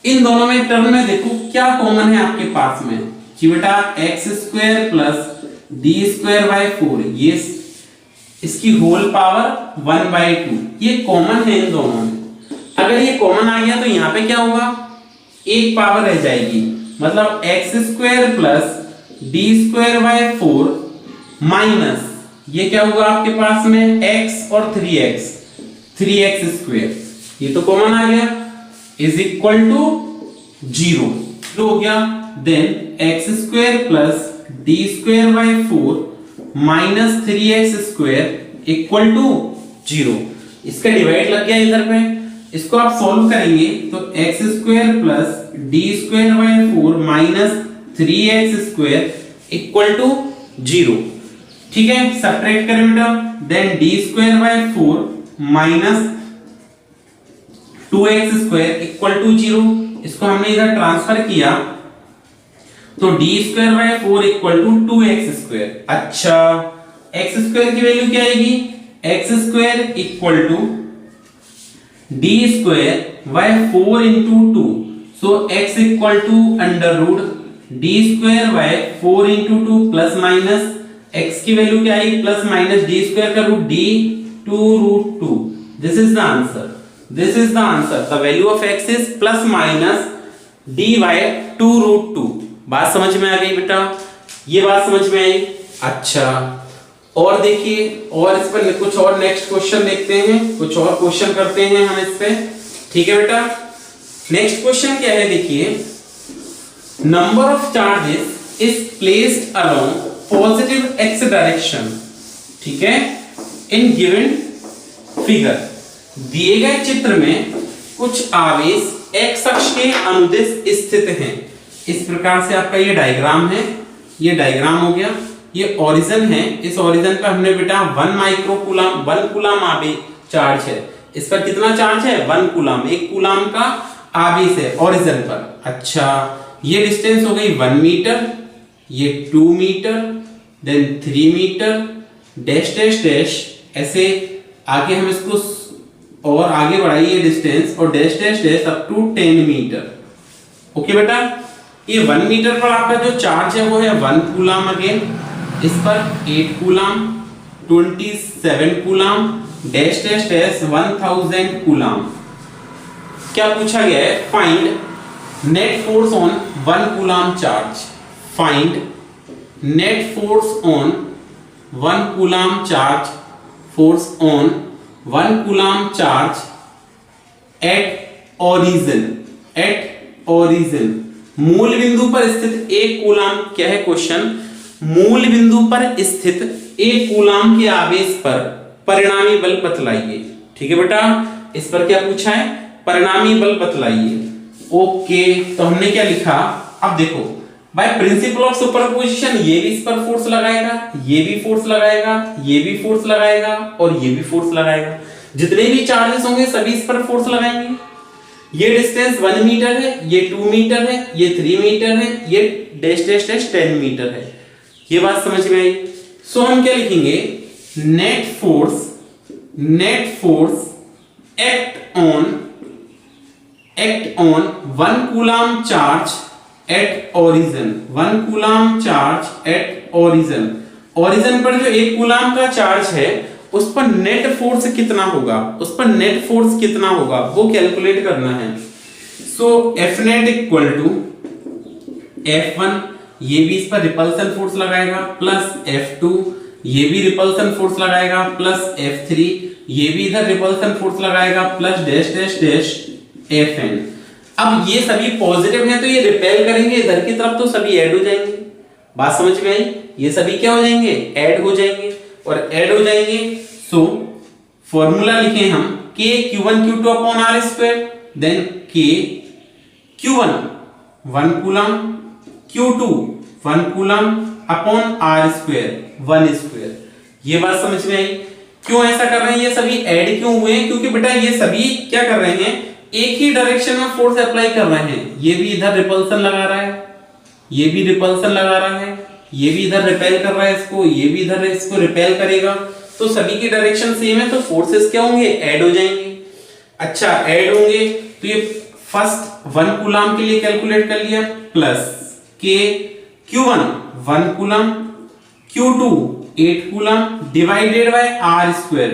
Speaker 1: इन दोनों में टर्म में देखो क्या कॉमन है आपके पास में, कि बेटा x square plus d square by 4, ये इसकी होल पावर 1/2, ये कॉमन है इन दोनों में। अगर ये कॉमन आ गया तो यहाँ पे क्या होगा, एक पावर रह जाएगी, मतलब x square plus d square by 4 minus ये क्या होगा आपके पास में x और 3x स्क्वायर, ये तो कॉमन आ गया, इज इक्वल टू 0 हो गया। Then x square plus d square by 4 minus 3x² equal to 0। इसका डिवाइड लग गया इधर पे, इसको आप सॉल्व करेंगे तो x² plus d²/4 minus 3x² equal to 0। ठीक है, सब्ट्रैक्ट करें बेटा, then d²/4 minus 2x² equal to 0। इसको हमने इधर ट्रांसफर किया तो d²/4 इक्वल टू 2x²। अच्छा, x² की वैल्यू क्या आएगी, x² equal to d²/4 into 2, so x equal to under root d²/4 into 2 plus minus x की वैल्यू क्या आई, प्लस माइनस d² का root d 2√2। This is the answer, this is the answer. The value of x is plus minus d/2√2। बात समझ में आ गई बेटा, ये बात समझ में आई। अच्छा, और देखिए, और इस पर कुछ और नेक्स्ट क्वेश्चन देखते हैं, कुछ और क्वेश्चन करते हैं हम इस पे। ठीक है बेटा, नेक्स्ट क्वेश्चन क्या है, देखिए, number of charges is placed along positive x direction. ठीक है, इन गिवन फिगर, दिए गए चित्र में कुछ आवेश x अक्ष के अनुदिश स्थित हैं। इस प्रकार से आपका ये डायग्राम है, ये डायग्राम हो गया, ये ओरिजिन है। इस ओरिजिन पे हमने बेटा 1 माइक्रोकूलम 1 कूलम आवेश चार्ज है। इस पर कितना चार्ज है, 1 कूलम, 1 कूलम का आवेश है ओरिजिन पर। अच्छा, ये डिस्टेंस हो गई 1 मीटर, ये 2 metre, then 3 metre, dash dash dash, ऐसे आगे हम इसको और आगे बढ़ाइए डिस्टेंस, और dash dash dash up to 10 metre. Okay बेटा, ये 1 मीटर पर आपका जो चार्ज है वो है 1 कूलम, अगेन इस पर 8 coulomb, 27 coulomb, dash dash dash 1000 coulomb. क्या पूछा गया है, find net force on 1 coulomb charge. Find net force on 1 coulomb charge, force on 1 coulomb charge at origin, at origin, मूल बिंदु पर स्थित 1 कूलम। क्या है क्वेश्चन, मूल बिंदु पर स्थित 1 कूलम के आवेश पर परिणामी बल बतलाइए। ठीक है बेटा, इस पर क्या पूछा है, परिणामी बल बतलाइए। ओके, तो हमने क्या लिखा, अब देखो, बाय प्रिंसिपल ऑफ सुपरपोजिशन ये भी इस पर फोर्स लगाएगा, ये भी फोर्स लगाएगा, ये भी फोर्स लगाएगा, और ये भी फोर्स लगाएगा। जितने भी चार्जेस होंगे सभी इस पर फोर्स लगाएंगे। ये डिस्टेंस 1 मीटर है, ये 2 मीटर है, ये 3 मीटर है, ये डैश डैश डैश 10 मीटर है। ये बात समझ में आई। सो हम क्या लिखेंगे, net force act on 1 coulomb charge at origin, 1 coulomb charge at origin. Origin पर जो 1 कूलम का चार्ज है उस पर नेट फोर्स कितना होगा, उस पर नेट फोर्स कितना होगा वो कैलकुलेट करना है। So F net equal to F1, ये भी इस पर रिपल्सन फोर्स लगाएगा, प्लस F2, ये भी रिपल्सन फोर्स लगाएगा, प्लस F3, ये भी इधर रिपल्सन फोर्स लगाएगा, plus dash dash dash Fn। अब ये सभी पॉजिटिव हैं तो ये रिपेल करेंगे इधर की तरफ, तो सभी ऐड हो जाएंगे। बात समझ में आई, ये सभी क्या हो जाएंगे, ऐड हो जाएंगे, और ऐड हो जाएंगे। सो फॉर्मूला लिखे हम k q1 q2 upon r square, then k q1 1 coulomb, q2 1 coulomb upon r square 1 square. ये बात समझ में आई। क्यों ऐसा कर रहे हैं, ये सभी ऐड क्यों हुए, क्योंकि बेटा ये सभी क्या कर रहे हैं, एक ही डायरेक्शन में फोर्स अप्लाई कर रहे हैं। ये भी इधर रिपल्सन लगा रहा है, ये भी रिपल्सन लगा रहा है, ये भी इधर रिपेल कर रहा है इसको, ये भी इधर इसको रिपेल करेगा, तो सभी की डायरेक्शन सेम है, तो फोर्सेस क्या होंगे, ऐड हो जाएंगे। अच्छा, ऐड होंगे तो ये फर्स्ट 1 कूलम के लिए कैलकुलेट कर लिया, plus k q1 1 coulomb, q2 8 coulomb, divided by r square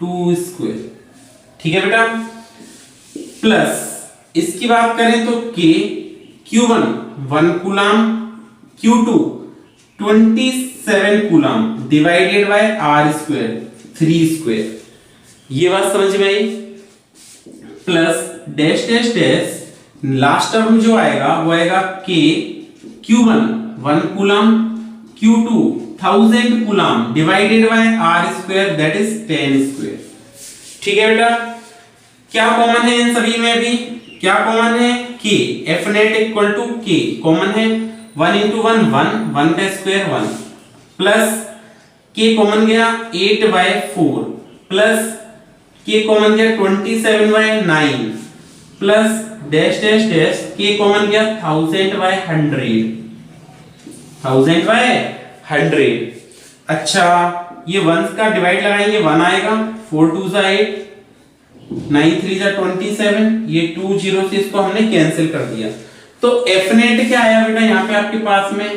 Speaker 1: 2 square. ठीक है बेटा, प्लस इसकी बात करें तो k q1 1 coulomb, q2 27 coulomb, divided by r square 3 square. ये बात समझ में आई। Plus dash dash dash, last term जो आएगा वो आएगा k q1 1 coulomb, q2 1000 coulomb divided by R square that is 10 square. ठीक है बेटा, क्या कॉमन है इन सभी में भी? क्या कॉमन है? k, F net equal to k common है। 1 into 1 1, 1 का स्क्वायर 1 प्लस k कॉमन गया 8/4 प्लस k कॉमन गया 27/9 plus dash dash dash k common गया 1000/100, 1000/100। अच्छा, ये 1 का डिवाइड लगाएंगे 1 आएगा, 4 2 8, 9 3 27, ये 2 0 से इसको हमने कैंसिल कर दिया। तो एफ नेट क्या आया बेटा यहाँ पे आपके पास में?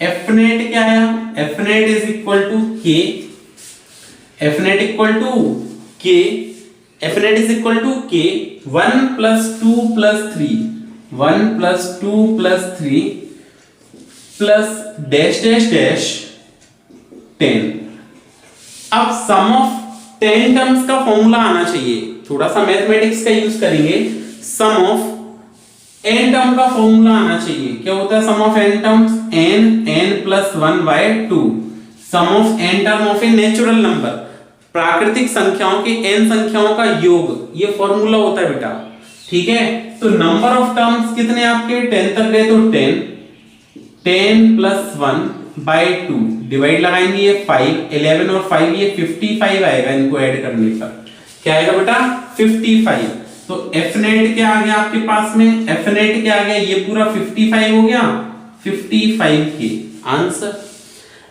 Speaker 1: एफ नेट क्या आया? F net is equal to k, F net equal to k, F net is equal to k 1 + 2 + 3, 1 + 2 + 3 plus dash dash dash 10। अब सम ऑफ 10 टर्म्स का फॉर्मूला आना चाहिए, थोड़ा सा मैथमेटिक्स का यूज करेंगे। सम ऑफ n टर्म का formula आना चाहिए। क्या होता है sum of n terms? n + 1/2। Sum of n term of a natural number, प्राकृतिक संख्याओं के n संख्याओं का योग, ये फॉर्मूला होता है बेटा। ठीक है, तो नंबर ऑफ टर्म्स कितने आपके? 10 तक गए तो 10, 10 + 1/2 डिवाइड लगाएंगे ये 5, 11 और 5 ये 55 आएगा, इनको ऐड करने पर क्या आएगा बेटा? 55। तो एफ नेट क्या आ गया आपके पास में? एफ नेट क्या आ गया? ये पूरा 55 हो गया, 55 के आंसर।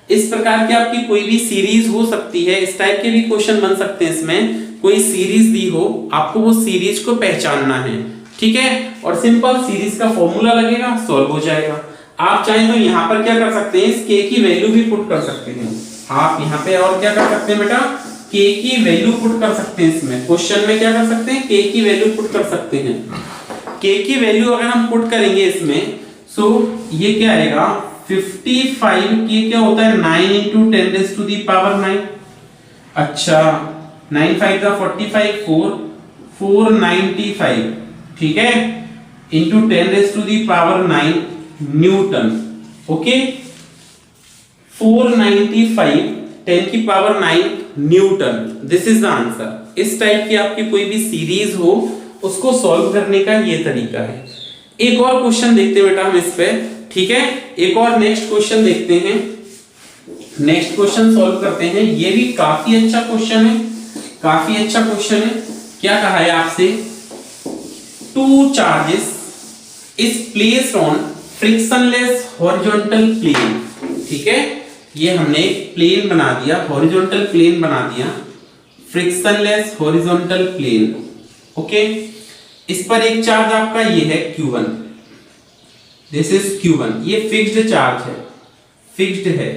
Speaker 1: इस प्रकार की आपकी कोई भी सीरीज हो सकती है, इस टाइप के भी क्वेश्चन बन सकते हैं। इसमें कोई सीरीज दी हो, आपको वो सीरीज को पहचानना है। ठीक है, और सिंपल सीरीज का फॉर्मूला लगेगा, सॉल्व हो जाएगा। आप चाहें तो यहाँ पर क्या कर सकते हैं, इस k की वैल्यू भी पुट कर सकते हैं। आप यहाँ पे और क्या कर सकते हैं बेटा? k की वैल्यू पुट कर सकते हैं। इसमें क्वेश्चन में क्या कर सकते हैं? k की वैल्यू पुट कर सकते हैं। k की वैल्यू अगर हम पुट करेंगे इसमें, सो ये क्या आएगा? 55 k क्या होता है? 9 × 10⁻⁹। अच्छा, 9 5 का 45, 495, ठीक है, into 10⁻⁹ Newton. Okay, 495 10⁹ Newton, this is the answer. इस टाइप की आपकी कोई भी सीरीज हो, उसको सॉल्व करने का ये तरीका है। एक और क्वेश्चन देखते हैं बेटा हम इस पे। ठीक है, एक और नेक्स्ट क्वेश्चन देखते हैं, नेक्स्ट क्वेश्चन सॉल्व करते हैं। ये भी काफी अच्छा क्वेश्चन है, काफी अच्छा क्वेश्चन है। क्या कहा है आपसे? 2 charges is placed on frictionless horizontal plane. ठीक है, ये हमने एक प्लेन बना दिया, हॉरिजॉन्टल प्लेन बना दिया, फ्रिक्शनलेस हॉरिजॉन्टल प्लेन। ओके, इस पर एक चार्ज आपका ये है Q1, दिस इज Q1, ये फिक्स्ड चार्ज है, फिक्स्ड है।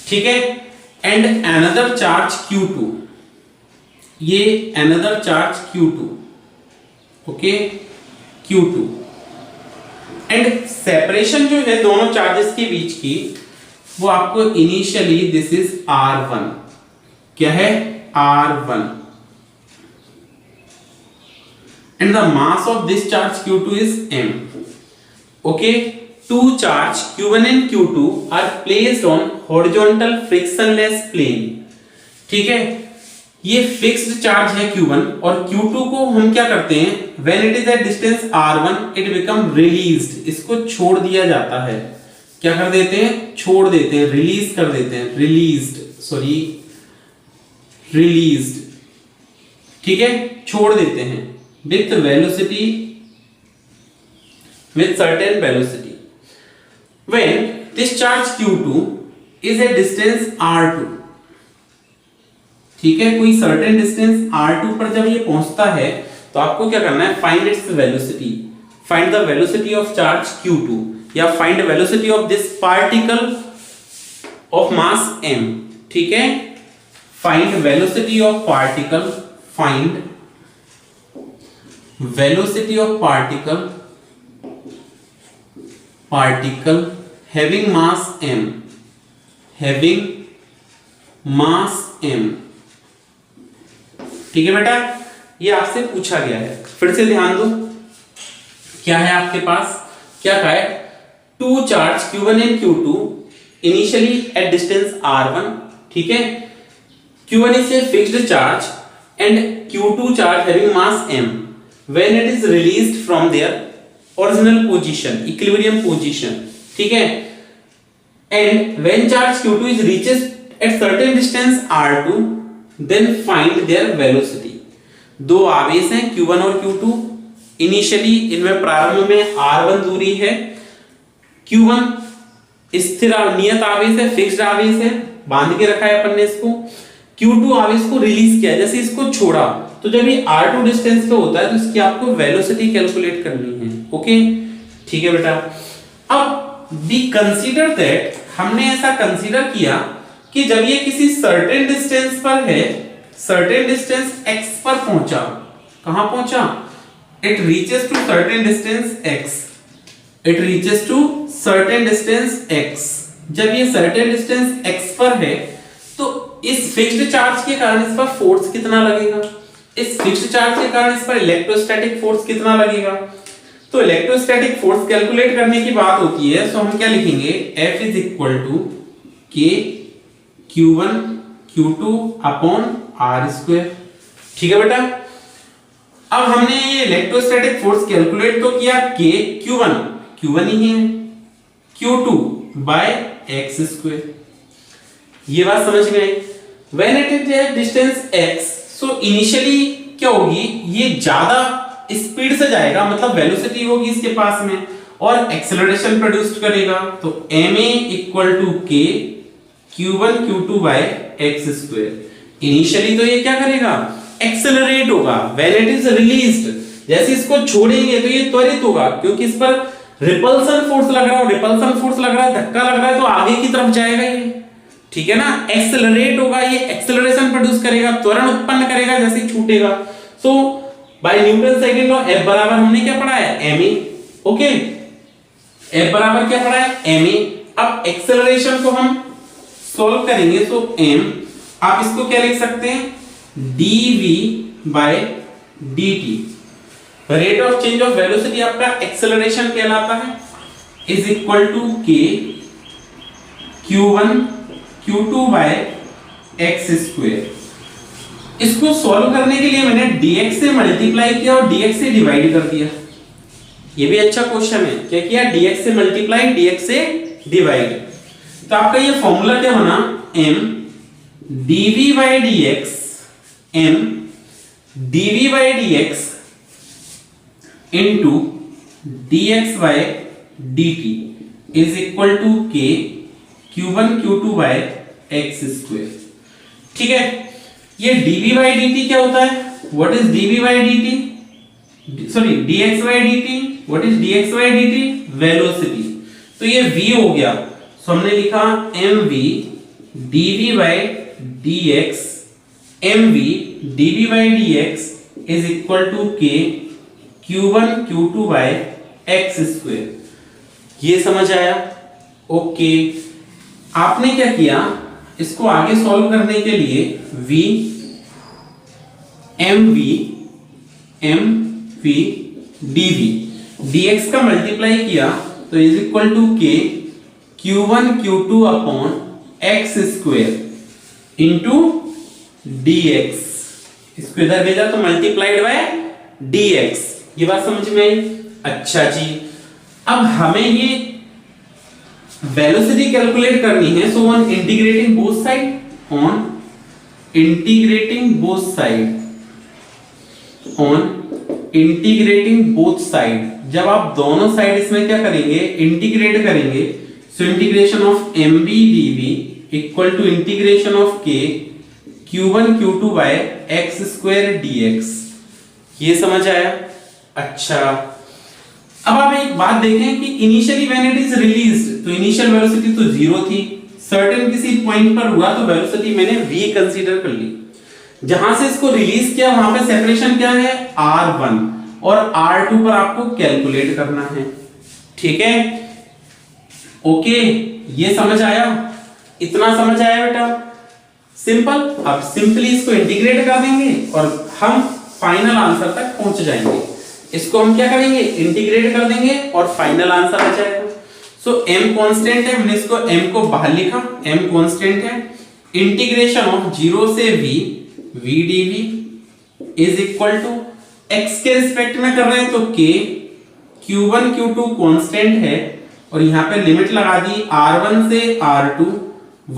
Speaker 1: ठीक है, एंड अनदर चार्ज Q2, ये another charge Q2, okay, Q2। And separation जो है दोनों चार्जेस के बीच की, वो आपको इनिशियली दिस इज R1, क्या है? R1, and the mass of this charge Q2 is M। Okay, 2 charge Q1 and Q2 are placed on horizontal frictionless plane. ठीक है, ये फिक्स्ड चार्ज है Q1, और Q2 को हम क्या करते हैं? When it is at distance R1 it become released, इसको छोड़ दिया जाता है। क्या कर देते हैं? छोड़ देते हैं, रिलीज कर देते हैं, रिलीज्ड, सॉरी रिलीज्ड। ठीक है, छोड़ देते हैं with velocity, with certain velocity. When this charge Q2 is at distance R2, ठीक है, कोई सर्टेन डिस्टेंस R2 पर जब ये पहुंचता है, तो आपको क्या करना है? Find its velocity, find the velocity of charge Q2, या find velocity of this particle of mass m। ठीक है, find velocity of particle, find velocity of particle, particle having mass m, having mass m। ठीक है बेटा, ये आपसे पूछा गया है, फिर से ध्यान दो। क्या है आपके पास? क्या कहा है? 2 charge Q1 and Q2 initially at distance r1, ठीक है। q1 is a fixed charge and q2 charge having mass m when it is released from their original position, equilibrium position, ठीक है। and when charge q2 is reaches at certain distance r2, then find their velocity। दो आवेश हैं q1 और q2, initially इनमें प्रारंभ में r1 दूरी है, q1 स्थिर नियत आवेश है, फिक्स्ड आवेश है, बांध के रखा है अपन ने इसको। q2 आवेश को रिलीज किया, जैसे इसको छोड़ा तो जब ये r2 डिस्टेंस पे होता है तो इसकी आपको वेलोसिटी कैलकुलेट करनी है। ओके, ठीक है बेटा। अब बी कंसीडर दैट, हमने ऐसा कंसीडर किया कि जब ये किसी सर्टेन डिस्टेंस पर है, सर्टेन डिस्टेंस x पर पहुंचा, कहां पहुंचा, it reaches to certain distance x, it reaches to certain distance x। जब ये सर्टेन डिस्टेंस x पर है तो इस फिक्स्ड चार्ज के कारण इस पर फोर्स कितना लगेगा, इस फिक्स्ड चार्ज के कारण इस पर इलेक्ट्रोस्टैटिक फोर्स कितना लगेगा। तो इलेक्ट्रोस्टैटिक फोर्स कैलकुलेट करने की बात होती है, सो हम क्या लिखेंगे, F is equal to K Q1 Q2 upon R square, ठीक है बेटा। अब हमने ये इलेक्ट्रोस्टैटिक फोर्स कैलकुलेट तो किया, K Q1 ही है, Q2 बाय x स्क्वायर, ये बात समझ में आई। When it is at distance x, so initially क्या होगी, ये ज्यादा स्पीड से जाएगा, मतलब वेलोसिटी होगी इसके पास में और एक्सेलरेशन प्रोड्यूस करेगा। तो ma equal to k q1 q2 by x square. Initially तो ये क्या करेगा, एक्सेलरेट होगा, when it is released, जैसे इसको छोड़ेंगे तो ये त्वरित होगा, क्योंकि इस पर रिपल्सन फोर्स लग रहा है, रिपल्सन फोर्स लग रहा है, धक्का लग रहा है, तो आगे की तरफ जाएगा ये, ठीक है ना। एक्सेलरेट होगा, ये एक्सेलरेशन प्रोड्यूस करेगा, त्वरण उत्पन्न करेगा जैसे ही छूटेगा। So by Newton second law F बराबर हमने क्या पढ़ा है, ma, ओके। F बराबर क्या पढ़ा है, ma। अब एक्सेलरेशन को हम सॉल्व करेंगे, तो m, आप इसको क्या लिख सकते हैं, dv by dt, rate of change of velocity आपका एक्सेलरेशन कहलाता है, is equal to k q1 q2 by x square. इसको सॉल्व करने के लिए मैंने dx से मल्टीप्लाई किया और dx से डिवाइड कर दिया। ये भी अच्छा क्वेश्चन है, क्या किया, dx से मल्टीप्लाई dx से डिवाइड। तो आपका ये फॉर्मूला क्या बना, m dv by dx, m dv by dx into dx by dt is equal to k q1 q2 by x square, ठीक है। ये dv by dt क्या होता है, what is dv by dt, sorry dx by dt, what is dx by dt, velocity. तो ये v हो गया, सो हमने लिखा mv dv by dx, mv dv by dx is equal to k q1 q2 by x square. ये समझ आया, okay. आपने क्या किया, इसको आगे सॉल्व करने के लिए v mv dv dx का मल्टीप्लाई किया तो is equal to k q1 q2 upon x square into dx, इसको इधर भेजा तो मल्टीप्लाइड बाय dx। ये बात समझ में आई, अच्छा जी। अब हमें ये वेलोसिटी कैलकुलेट करनी है, so on integrating both side, on integrating both side, on integrating both side, जब आप दोनों साइड इसमें क्या करेंगे, इंटीग्रेट करेंगे, so integration of mb dv equal to integration of k q1 q2 by x square dx। ये समझ आया, अच्छा। अब आप एक बात देखें कि initially when it is released, तो इनिशियल वेलोसिटी तो जीरो थी, सर्टेन किसी पॉइंट पर हुआ तो वेलोसिटी मैंने v कंसीडर कर ली। जहां से इसको रिलीज किया वहां पे सेपरेशन क्या है, r1, और r2 पर आपको कैलकुलेट करना है, ठीक है, ओके। ये समझ आया, इतना समझ आया बेटा, सिंपल। अब सिंपली इसको इंटीग्रेट कर देंगे और हम फाइनल आंसर तक पहुंच जाएंगे। इसको हम क्या करेंगे, इंटीग्रेट कर देंगे और फाइनल आंसर आ जाएगा। सो m कांस्टेंट है, हमने इसको m को बाहर लिखा, m कांस्टेंट है। इंटीग्रेशन ऑफ 0 से v dv is equal to x के रिस्पेक्ट में कर रहे हैं तो k, q1 q2 कांस्टेंट है और यहाँ पे लिमिट लगा दी r1 से r2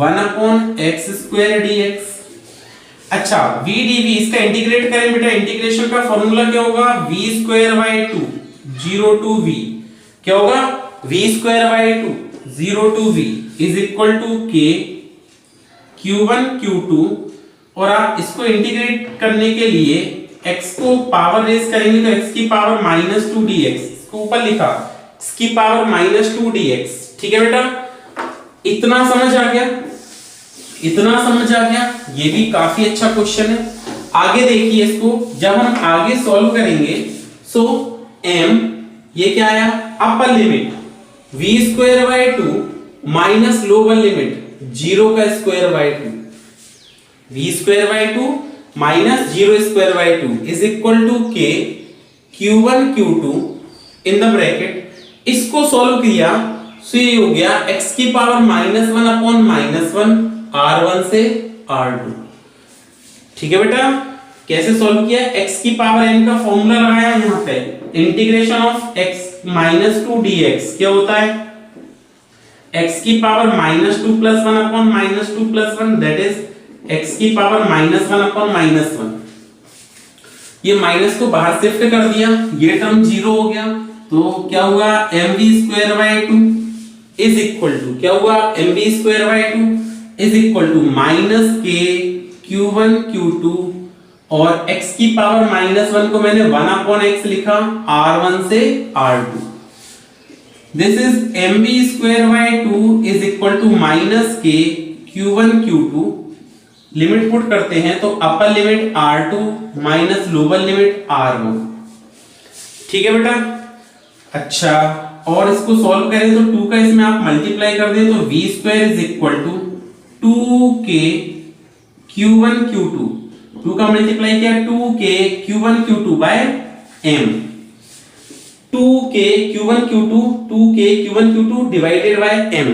Speaker 1: 1/x² dx। अच्छा v dv इसका इंटीग्रेट करें बेटा, इंटीग्रेशन का फॉर्मूला क्या होगा, v²/2 0 to v, क्या होगा v²/2 0 to v is equal to k q1 q2। और आप इसको इंटीग्रेट करने के लिए x को पावर रेज करेंगे तो x की पावर -2 dx, इसको ऊपर लिखा x की पावर -2 dx। ठीक है बेटा, इतना समझ आ गया, इतना समझ आ गया, ये भी काफी अच्छा क्वेश्चन है। आगे देखिए इसको, जब हम आगे सॉल्व करेंगे सो m ये क्या आया, upper limit v²/2 minus lower limit 0² v²/2 minus 0² is equal to k q1 q2 in the bracket. इसको सॉल्व किया सो ये हो गया x की पावर -1/-1 r1 से r2। ठीक है बेटा, कैसे सॉल्व किया, x की पावर n का फॉर्मूला लगाया यहाँ पे, इंटीग्रेशन ऑफ x -2 dx क्या होता है, x की पावर -2 + 1/-2 + 1 दैट इज x की पावर -1/-1। ये माइनस को बाहर शिफ्ट कर दिया, ये टर्म 0 हो गया तो क्या हुआ, mv²/2 इज इक्वल टू, क्या हुआ mv²/2 is equal to -k q1 q2 और x की पावर -1 को मैंने 1/x लिखा r1 से r2। This is mv²/2 is equal to -k q1 q2। Limit put करते हैं तो upper limit r2 minus lower limit r1। ठीक है बेटा, अच्छा और इसको सॉल्व करें तो 2 का इसमें आप मल्टीप्लाई कर दें तो v² is equal to 2k q1 q2, 2 का मल्टीप्लाई किया 2k q1 q2 by m, 2k q1 q2 2k q1 q2 divided by m।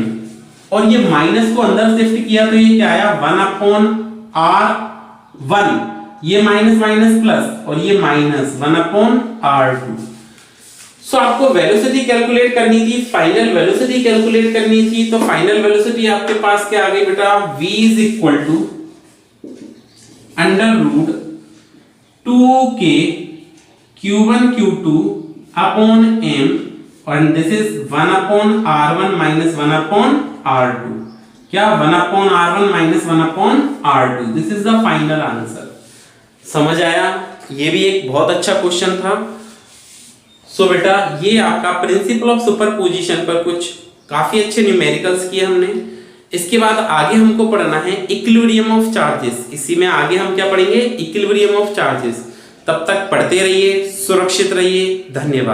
Speaker 1: और ये माइनस को अंदर शिफ्ट किया तो ये क्या आया 1/r1, ये माइनस माइनस प्लस और ये -1/r2। सो आपको वेलोसिटी कैलकुलेट करनी थी, फाइनल वेलोसिटी कैलकुलेट करनी थी, तो फाइनल वेलोसिटी आपके पास क्या आ गई बेटा, v is equal to √2k q1 q2 upon m and this is 1/r1 minus 1/r2, क्या 1/r1 minus 1/r2, this is the final answer। समझ आया, ये भी एक बहुत अच्छा क्वेश्चन था। सो बेटा ये आपका प्रिंसिपल ऑफ सुपरपोजिशन पर कुछ काफी अच्छे न्यूमेरिकल्स किए हमने। इसके बाद आगे हमको पढ़ना है इक्विलिब्रियम ऑफ चार्जेस, इसी में आगे हम क्या पढ़ेंगे, इक्विलिब्रियम ऑफ चार्जेस। तब तक पढ़ते रहिए, सुरक्षित रहिए, धन्यवाद।